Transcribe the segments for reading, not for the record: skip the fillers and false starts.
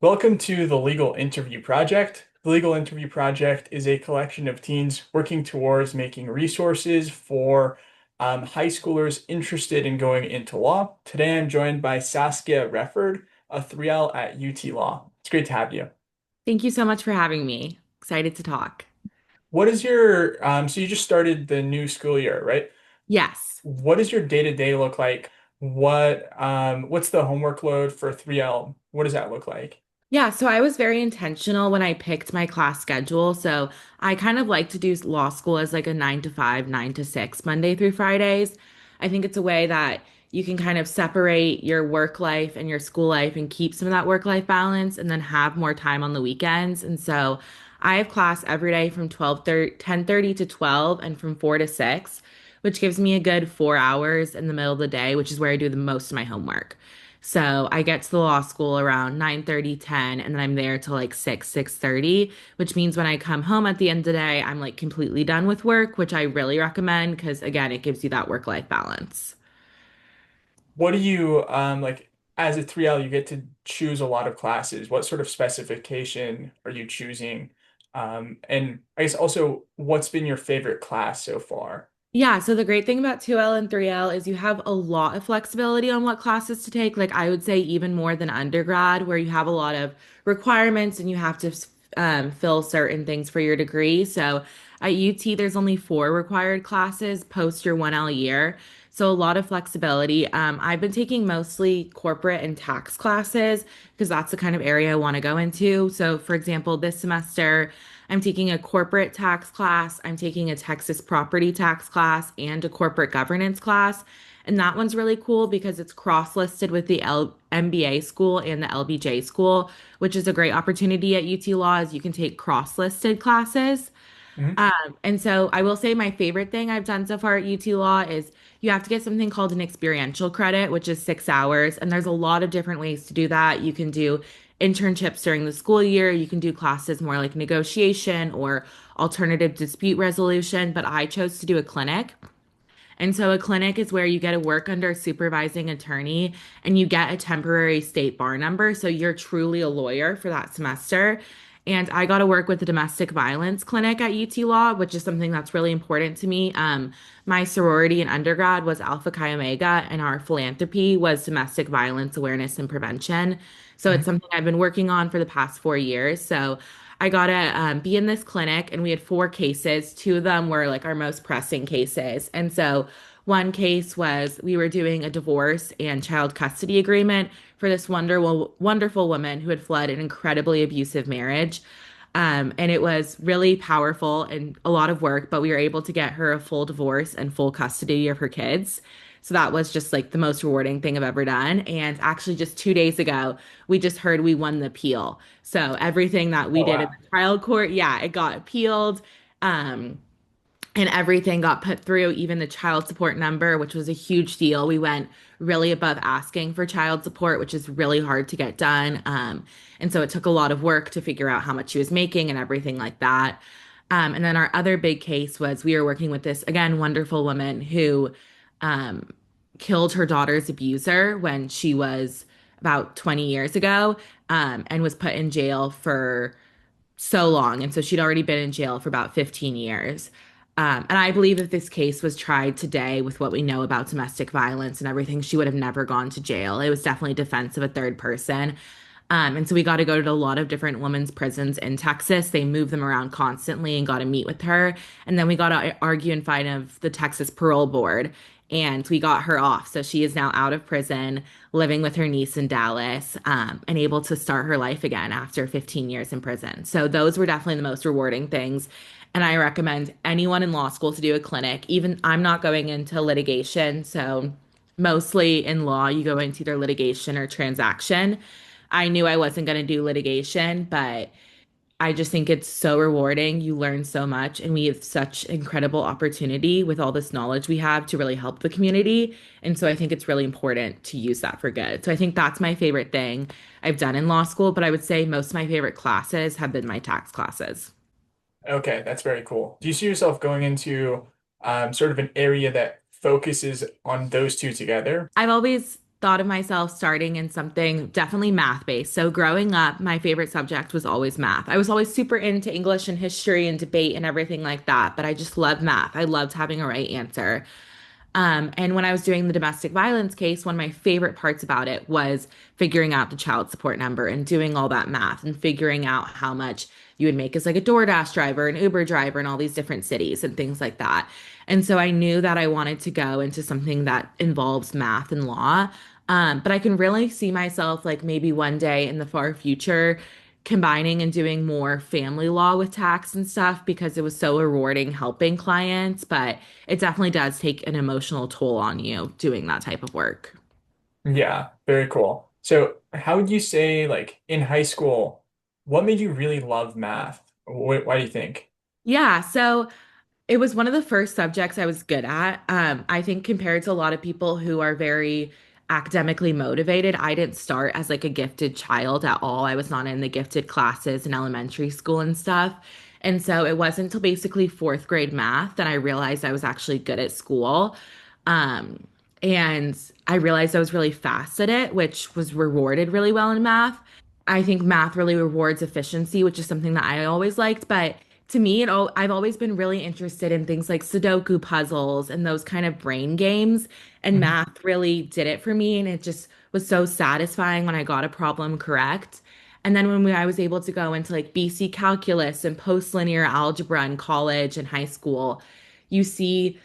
Welcome to the Legal Interview Project. The Legal Interview Project is a collection of teens working towards making resources for high schoolers interested in going into law. Today I'm joined by Saskia Refford, a 3L at UT Law. It's great to have you. Thank you so much for having me. Excited to talk. What is your, so you just started the new school year, right? Yes. What does your day-to-day look like? What's the homework load for 3L? What does that look like? Yeah, so I was very intentional when I picked my class schedule. So I kind of like to do law school as like a 9 to 5, 9 to 6, Monday through Fridays. I think it's a way that you can kind of separate your work life and your school life and keep some of that work-life balance and then have more time on the weekends. And so I have class every day from 10:30 to 12 and from 4 to 6, which gives me a good 4 hours in the middle of the day, which is where I do the most of my homework. So I get to the law school around 9:30, 10, and then I'm there till like 6, 6:30, which means when I come home at the end of the day, I'm like completely done with work, which I really recommend because again, it gives you that work-life balance. What do you like as a 3L, you get to choose a lot of classes. What sort of specification are you choosing? And I guess also, what's been your favorite class so far? Yeah, so the great thing about 2L and 3L is you have a lot of flexibility on what classes to take. Like I would say even more than undergrad, where you have a lot of requirements and you have to fill certain things for your degree. So at UT, there's only four required classes post your 1L year. So a lot of flexibility. I've been taking mostly corporate and tax classes because that's the kind of area I want to go into. So for example, this semester, I'm taking a corporate tax class, I'm taking a Texas property tax class, and a corporate governance class. And that one's really cool because it's cross-listed with the MBA school and the LBJ school, which is a great opportunity at UT Law as you can take cross-listed classes. Mhm. And so I will say my favorite thing I've done so far at UT Law is you have to get something called an experiential credit, which is 6 hours. And there's a lot of different ways to do that. You can do internships during the school year. You can do classes more like negotiation or alternative dispute resolution. But I chose to do a clinic. And so a clinic is where you get to work under a supervising attorney and you get a temporary state bar number. So you're truly a lawyer for that semester. And I got to work with the domestic violence clinic at UT Law, which is something that's really important to me. My sorority in undergrad was Alpha Chi Omega, and our philanthropy was domestic violence awareness and prevention. So it's Mhm. something I've been working on for the past 4 years. So I got to be in this clinic, and we had four cases. Two of them were like our most pressing cases. And so one case was we were doing a divorce and child custody agreement for this wonderful woman who had fled an incredibly abusive marriage. And it was really powerful and a lot of work, but we were able to get her a full divorce and full custody of her kids. So that was just like the most rewarding thing I've ever done. And actually, just 2 days ago, we just heard we won the appeal. So everything that we Oh, did in wow. the trial court, yeah, it got appealed. Um, and everything got put through, even the child support number, which was a huge deal. We went really above asking for child support, which is really hard to get done. And so it took a lot of work to figure out how much she was making and everything like that. And then our other big case was we were working with this, again, wonderful woman who um, killed her daughter's abuser when she was about 20 years ago, and was put in jail for so long. And so she'd already been in jail for about 15 years. And I believe if this case was tried today with what we know about domestic violence and everything, she would have never gone to jail. It was definitely defense of a third person. And so we got to go to a lot of different women's prisons in Texas. They move them around constantly and got to meet with her. And then we got to argue in front of the Texas Parole Board. And we got her off. So she is now out of prison, living with her niece in Dallas, and able to start her life again after 15 years in prison. So those were definitely the most rewarding things. And I recommend anyone in law school to do a clinic. Even I'm not going into litigation. So mostly in law, you go into either litigation or transaction. I knew I wasn't going to do litigation, but I just think it's so rewarding. You learn so much, and we have such incredible opportunity with all this knowledge we have to really help the community. And so I think it's really important to use that for good. So I think that's my favorite thing I've done in law school, but I would say most of my favorite classes have been my tax classes. Okay, that's very cool. Do you see yourself going into sort of an area that focuses on those two together? I've always thought of myself starting in something definitely math based. So growing up, my favorite subject was always math. I was always super into English and history and debate and everything like that, but I just loved math. I loved having a right answer. And when I was doing the domestic violence case, one of my favorite parts about it was figuring out the child support number and doing all that math and figuring out how much you would make as like a DoorDash driver, an Uber driver in all these different cities and things like that. And so I knew that I wanted to go into something that involves math and law. But I can really see myself like maybe one day in the far future combining and doing more family law with tax and stuff because it was so rewarding helping clients. But it definitely does take an emotional toll on you doing that type of work. Yeah, very cool. So, how would you say, like in high school, what made you really love math? Why do you think? Yeah, so it was one of the first subjects I was good at. I think compared to a lot of people who are very academically motivated, I didn't start as like a gifted child at all. I was not in the gifted classes in elementary school and stuff. And so it wasn't until basically fourth grade math that I realized I was actually good at school. Um, and I realized I was really fast at it, which was rewarded really well in math. I think math really rewards efficiency, which is something that I always liked. But to me, I've always been really interested in things like Sudoku puzzles and those kind of brain games. And Mhm. math really did it for me. And it just was so satisfying when I got a problem correct. And then I was able to go into like BC calculus and post-linear algebra in college and high school, you see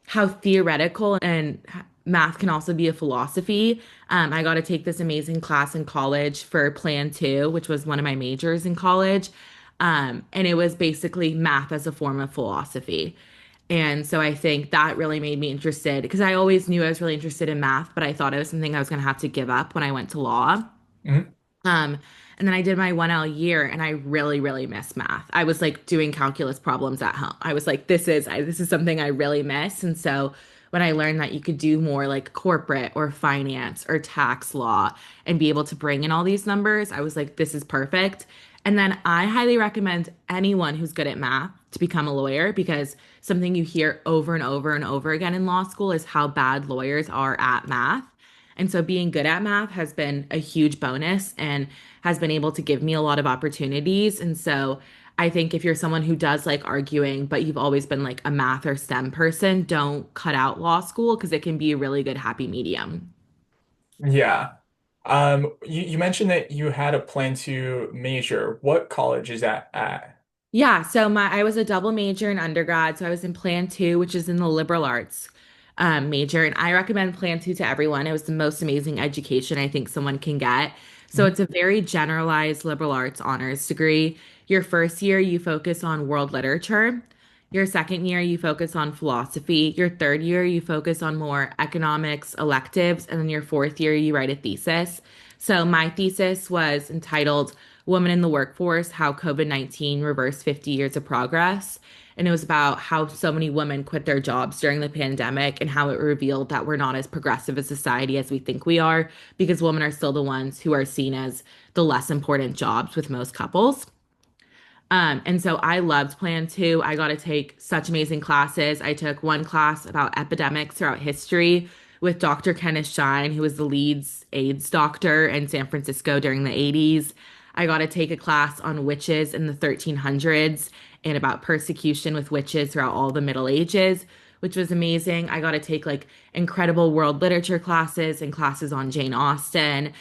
how theoretical and math can also be a philosophy. I got to take this amazing class in college for Plan 2, which was one of my majors in college. And it was basically math as a form of philosophy. And so I think that really made me interested because I always knew I was really interested in math, but I thought it was something I was going to have to give up when I went to law. Mhm. Um, and then I did my 1L year and I really, really miss math. I was like doing calculus problems at home. I was like, this is something I really miss. And so when I learned that you could do more like corporate or finance or tax law and be able to bring in all these numbers, I was like, this is perfect. And then I highly recommend anyone who's good at math to become a lawyer because something you hear over and over and over again in law school is how bad lawyers are at math. And so being good at math has been a huge bonus and has been able to give me a lot of opportunities. And so I think if you're someone who does like arguing, but you've always been like a math or STEM person, don't cut out law school because it can be a really good happy medium. Yeah. You mentioned that you had a plan to major. What college is that at? Yeah, so my I was a double major in undergrad, so I was in Plan 2, which is in the liberal arts major, and I recommend Plan 2 to everyone. It was the most amazing education I think someone can get. So Mhm. it's a very generalized liberal arts honors degree. Your first year, you focus on world literature. Your second year, you focus on philosophy. Your third year, you focus on more economics electives, and then your fourth year, you write a thesis. So my thesis was entitled Women in the Workforce, How COVID-19 Reversed 50 Years of Progress. And it was about how so many women quit their jobs during the pandemic and how it revealed that we're not as progressive a society as we think we are because women are still the ones who are seen as the less important jobs with most couples. And so I loved Plan 2. I got to take such amazing classes. I took one class about epidemics throughout history with Dr. Kenneth Shine, who was the Leeds AIDS doctor in San Francisco during the 80s. I got to take a class on witches in the 1300s and about persecution with witches throughout all the Middle Ages, which was amazing. I got to take like incredible world literature classes and classes on Jane Austen.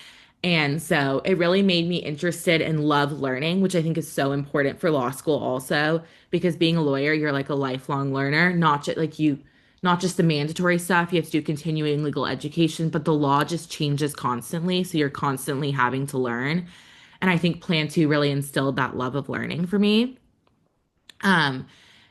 And so it really made me interested and love learning, which I think is so important for law school also, because being a lawyer, you're like a lifelong learner, not just the mandatory stuff. You have to do continuing legal education, but the law just changes constantly. So you're constantly having to learn. And I think Plan 2 really instilled that love of learning for me. Um,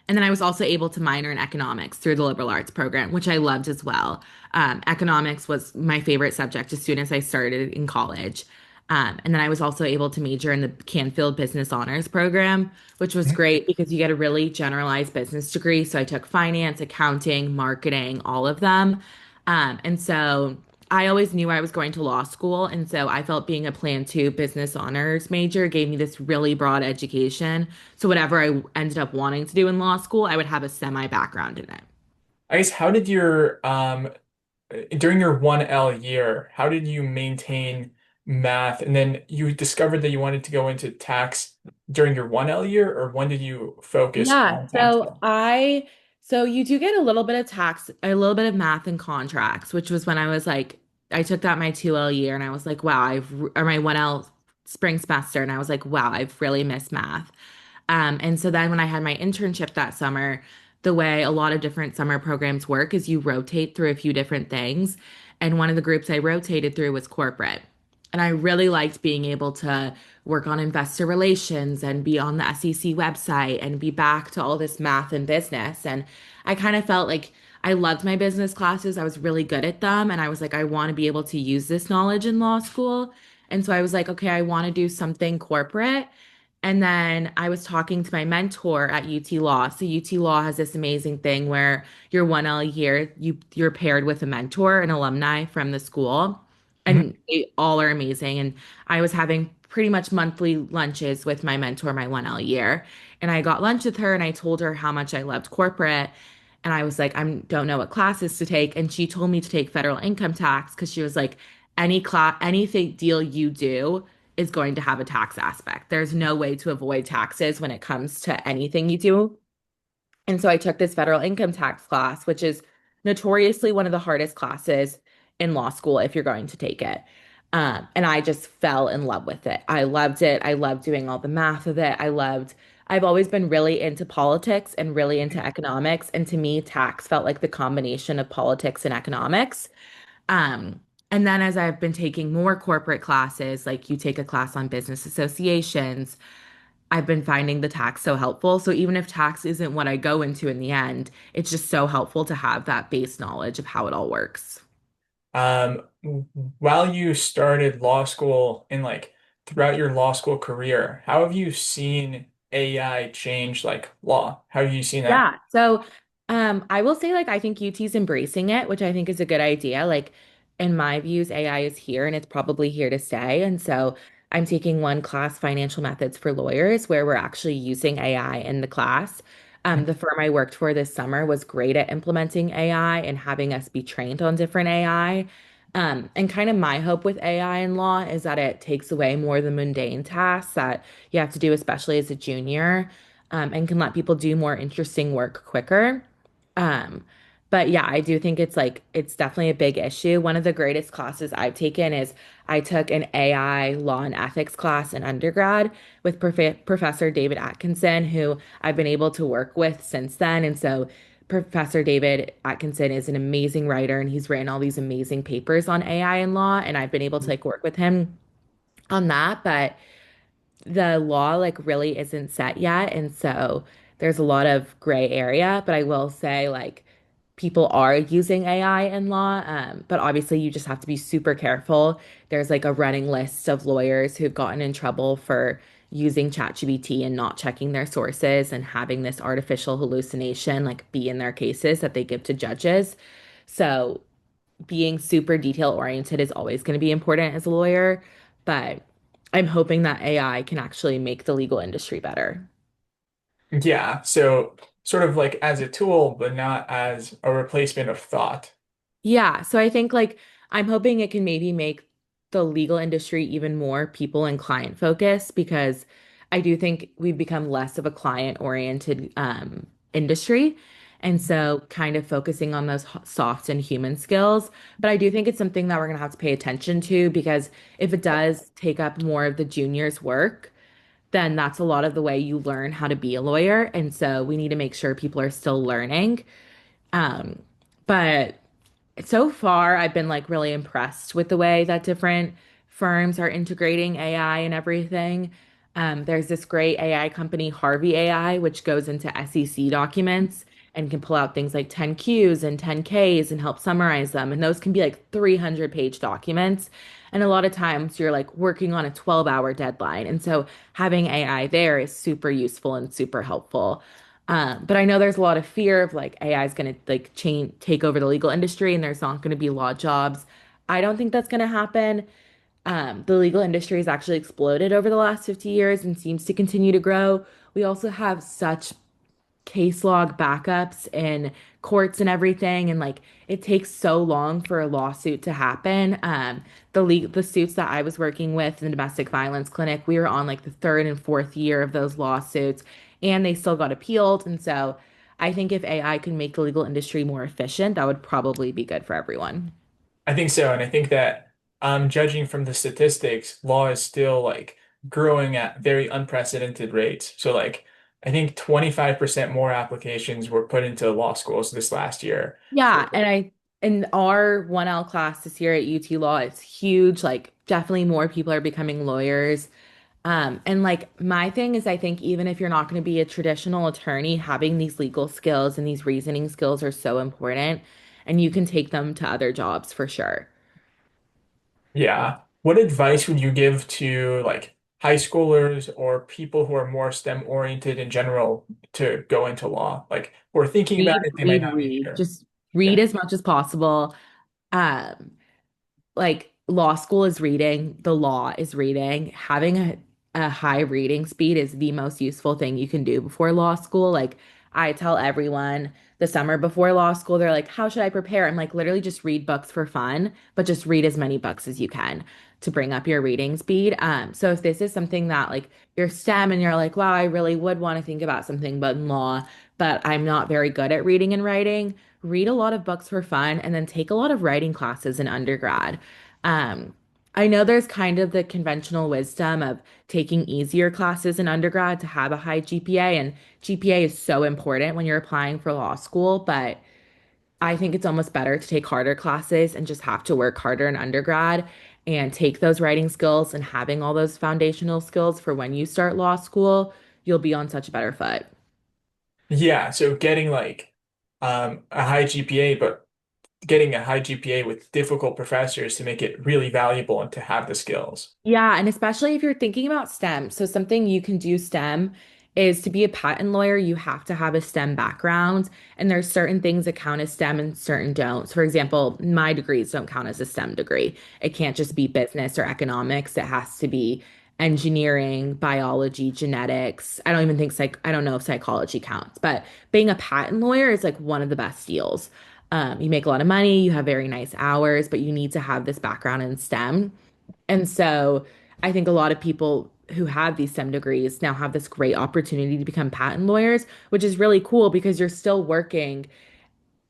and then I was also able to minor in economics through the liberal arts program, which I loved as well. Economics was my favorite subject as soon as I started in college. And then I was also able to major in the Canfield Business Honors program, which was Mhm. great because you get a really generalized business degree. So I took finance, accounting, marketing, all of them. And so I always knew I was going to law school. And so I felt being a Plan 2 business honors major gave me this really broad education. So whatever I ended up wanting to do in law school, I would have a semi background in it. I guess how did your during your 1L year, how did you maintain math? And then you discovered that you wanted to go into tax during your 1L year, or when did you focus Yeah, on tax then? so you do get a little bit of tax, a little bit of math and contracts, which was when I was like, I took that my 2L year and I was like, wow, or my 1L spring semester, and I was like, wow, I've really missed math. And so then when I had my internship that summer, the way a lot of different summer programs work is you rotate through a few different things. And one of the groups I rotated through was corporate. And I really liked being able to work on investor relations and be on the SEC website and be back to all this math and business. And I kind of felt like I loved my business classes. I was really good at them. And I was like, I want to be able to use this knowledge in law school. And so I was like, okay, I want to do something corporate. And then I was talking to my mentor at UT Law. So UT Law has this amazing thing where your 1L year, you're paired with a mentor, an alumni from the school, Mhm. and they all are amazing. And I was having pretty much monthly lunches with my mentor my 1L year. And I got lunch with her and I told her how much I loved corporate. And I was like, I don't know what classes to take. And she told me to take federal income tax because she was like, any class, anything deal you do is going to have a tax aspect. There's no way to avoid taxes when it comes to anything you do. And so I took this federal income tax class, which is notoriously one of the hardest classes in law school if you're going to take it. And I just fell in love with it. I loved it. I loved doing all the math of it. I've always been really into politics and really into economics. And to me, tax felt like the combination of politics and economics. Um, and then as I've been taking more corporate classes, like you take a class on business associations, I've been finding the tax so helpful. So even if tax isn't what I go into in the end, it's just so helpful to have that base knowledge of how it all works. While you started law school and like throughout your law school career, how have you seen AI change like law? How have you seen that? Yeah. So, I will say like I think UT's embracing it, which I think is a good idea. Like in my views, AI is here and it's probably here to stay. And so I'm taking one class, Financial Methods for Lawyers, where we're actually using AI in the class. The firm I worked for this summer was great at implementing AI and having us be trained on different AI. And kind of my hope with AI in law is that it takes away more of the mundane tasks that you have to do, especially as a junior, and can let people do more interesting work quicker. Um, but yeah, I do think it's definitely a big issue. One of the greatest classes I've taken is I took an AI law and ethics class in undergrad with Professor David Atkinson, who I've been able to work with since then. And so Professor David Atkinson is an amazing writer and he's written all these amazing papers on AI and law, and I've been able to like work with him on that. But the law like really isn't set yet, and so there's a lot of gray area, but I will say like people are using AI in law, but obviously you just have to be super careful. There's like a running list of lawyers who've gotten in trouble for using ChatGPT and not checking their sources and having this artificial hallucination like be in their cases that they give to judges. So being super detail oriented is always going to be important as a lawyer, but I'm hoping that AI can actually make the legal industry better. Yeah, so sort of like as a tool, but not as a replacement of thought. Yeah, so I think like I'm hoping it can maybe make the legal industry even more people and client focused because I do think we've become less of a client oriented industry. And so kind of focusing on those soft and human skills. But I do think it's something that we're going to have to pay attention to because if it does take up more of the juniors' work, then that's a lot of the way you learn how to be a lawyer. And so we need to make sure people are still learning. Um, but so far, I've been like really impressed with the way that different firms are integrating AI and everything. There's this great AI company, Harvey AI, which goes into SEC documents and can pull out things like 10Qs and 10Ks and help summarize them. And those can be like 300-page documents. And a lot of times you're like working on a 12-hour deadline. And so having AI there is super useful and super helpful. But I know there's a lot of fear of like AI is going to like take over the legal industry and there's not going to be law jobs. I don't think that's going to happen. The legal industry has actually exploded over the last 50 years and seems to continue to grow. We also have such case log backups in courts and everything, and like it takes so long for a lawsuit to happen. The suits that I was working with in the domestic violence clinic, we were on like the third and fourth year of those lawsuits, and they still got appealed. And so I think if AI could make the legal industry more efficient, that would probably be good for everyone. I think so, and I think that judging from the statistics, law is still like growing at very unprecedented rates. So like I think 25% more applications were put into law schools this last year. Yeah, and I in our 1L class this year at UT Law, it's huge. Like definitely more people are becoming lawyers. And like my thing is I think even if you're not going to be a traditional attorney, having these legal skills and these reasoning skills are so important and you can take them to other jobs for sure. Yeah. What advice would you give to like high schoolers or people who are more STEM oriented in general to go into law? Like who are thinking about Read, it, they might read, not be read. sure. Just read Okay. as much as possible. Um, like law school is reading, the law is reading. Having a high reading speed is the most useful thing you can do before law school. Like I tell everyone the summer before law school, they're like, how should I prepare? I'm like, literally just read books for fun, but just read as many books as you can to bring up your reading speed. So if this is something that like you're STEM and you're like, wow, I really would want to think about something but in law, but I'm not very good at reading and writing, read a lot of books for fun and then take a lot of writing classes in undergrad. Um, I know there's kind of the conventional wisdom of taking easier classes in undergrad to have a high GPA, and GPA is so important when you're applying for law school, but I think it's almost better to take harder classes and just have to work harder in undergrad and take those writing skills and having all those foundational skills for when you start law school, you'll be on such a better foot. Yeah, so getting like a high GPA, but getting a high GPA with difficult professors to make it really valuable and to have the skills. Yeah, and especially if you're thinking about STEM. So something you can do STEM is to be a patent lawyer, you have to have a STEM background, and there's certain things that count as STEM and certain don't. So for example, my degrees don't count as a STEM degree. It can't just be business or economics. It has to be engineering, biology, genetics. I don't even think I don't know if psychology counts, but being a patent lawyer is like one of the best deals. You make a lot of money, you have very nice hours, but you need to have this background in STEM. And so I think a lot of people who have these STEM degrees now have this great opportunity to become patent lawyers, which is really cool because you're still working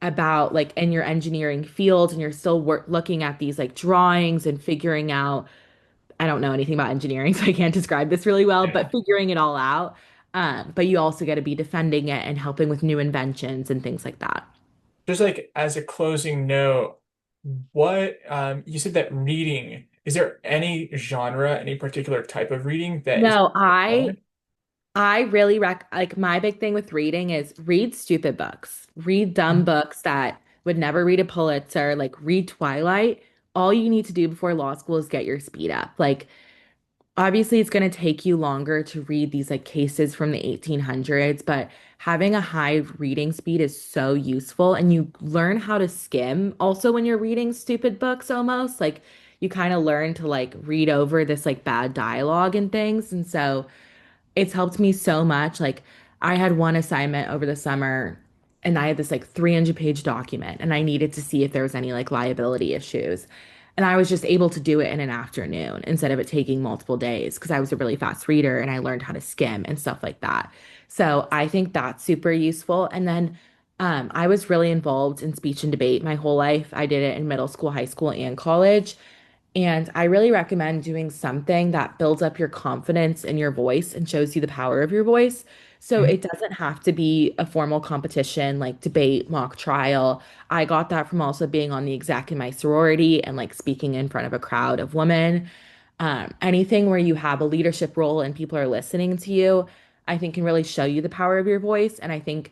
about like in your engineering field and you're still looking at these like drawings and figuring out, I don't know anything about engineering, so I can't describe this really well, Yeah. but figuring it all out. But you also get to be defending it and helping with new inventions and things like that. Just like as a closing note, what you said that reading, is there any genre, any particular type of reading that is No, relevant? I really like my big thing with reading is read stupid books. Read dumb books that would never read a Pulitzer, like read Twilight. All you need to do before law school is get your speed up. Like obviously it's going to take you longer to read these like cases from the 1800s, but having a high reading speed is so useful and you learn how to skim also when you're reading stupid books almost. Like you kind of learn to like read over this like bad dialogue and things. And so it's helped me so much. Like I had one assignment over the summer and I had this like 300-page document and I needed to see if there was any like liability issues. And I was just able to do it in an afternoon instead of it taking multiple days because I was a really fast reader and I learned how to skim and stuff like that. So I think that's super useful. And then I was really involved in speech and debate my whole life. I did it in middle school, high school, and college. And I really recommend doing something that builds up your confidence in your voice and shows you the power of your voice. So Mhm. it doesn't have to be a formal competition like debate, mock trial. I got that from also being on the exec in my sorority and like speaking in front of a crowd of women. Anything where you have a leadership role and people are listening to you, I think can really show you the power of your voice. And I think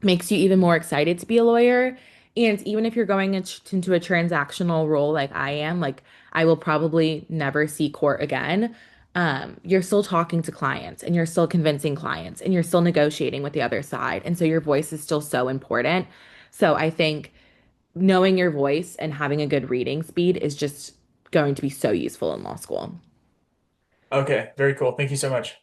makes you even more excited to be a lawyer. And even if you're going into a transactional role like I am, like I will probably never see court again. You're still talking to clients and you're still convincing clients and you're still negotiating with the other side. And so your voice is still so important. So I think knowing your voice and having a good reading speed is just going to be so useful in law school. Okay, very cool. Thank you so much.